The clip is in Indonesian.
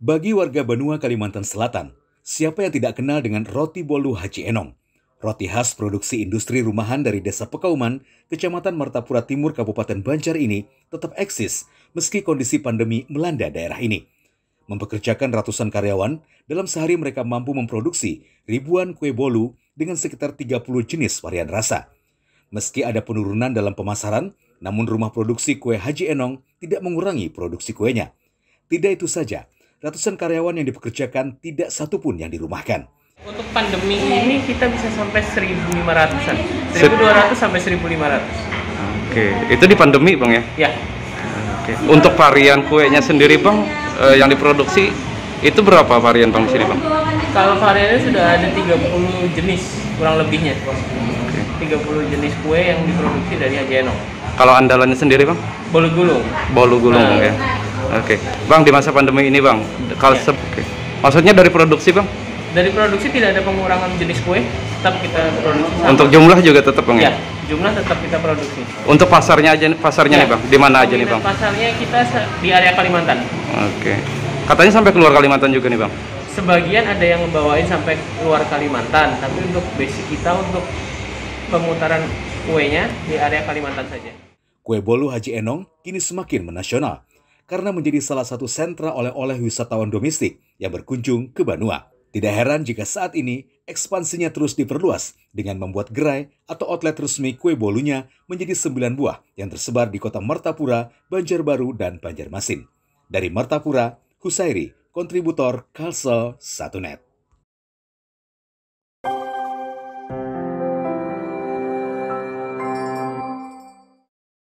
Bagi warga Banua, Kalimantan Selatan, siapa yang tidak kenal dengan roti bolu Haji Enong? Roti khas produksi industri rumahan dari Desa Pekauman, Kecamatan Martapura Timur, Kabupaten Banjar ini tetap eksis meski kondisi pandemi melanda daerah ini. Mempekerjakan ratusan karyawan, dalam sehari mereka mampu memproduksi ribuan kue bolu dengan sekitar 30 jenis varian rasa. Meski ada penurunan dalam pemasaran, namun rumah produksi kue Haji Enong tidak mengurangi produksi kuenya. Tidak itu saja, ratusan karyawan yang dipekerjakan tidak satupun yang dirumahkan. Untuk pandemi ini kita bisa sampai 1.500-an, 1.200 sampai 1.500. Oke, itu di pandemi Bang ya? Ya. Oke. Untuk varian kuenya sendiri Bang, yang diproduksi itu berapa varian Bang di sini Bang? Kalau variannya sudah ada 30 jenis kurang lebihnya. Oke. 30 jenis kue yang diproduksi dari Haji Enong. Kalau andalannya sendiri Bang? Bolu gulung. Bolu gulung Bang ya? Oke, Bang di masa pandemi ini Bang, kalau maksudnya dari produksi Bang? Dari produksi tidak ada pengurangan jenis kue, tetap kita produksi sama. Untuk jumlah juga tetap Bang ya? Ya, jumlah tetap kita produksi. Untuk pasarnya nih Bang, di mana aja nih Bang? Pasarnya kita di area Kalimantan. Oke, katanya sampai keluar Kalimantan juga nih Bang? Sebagian ada yang ngebawain sampai keluar Kalimantan, tapi untuk basic kita untuk pemutaran kuenya di area Kalimantan saja. Kue bolu Haji Enong kini semakin menasional karena menjadi salah satu sentra oleh-oleh wisatawan domestik yang berkunjung ke Banua. Tidak heran jika saat ini ekspansinya terus diperluas dengan membuat gerai atau outlet resmi kue bolunya menjadi 9 buah yang tersebar di kota Martapura, Banjarbaru, dan Banjarmasin. Dari Martapura, Husairi, kontributor Kalsel 1net.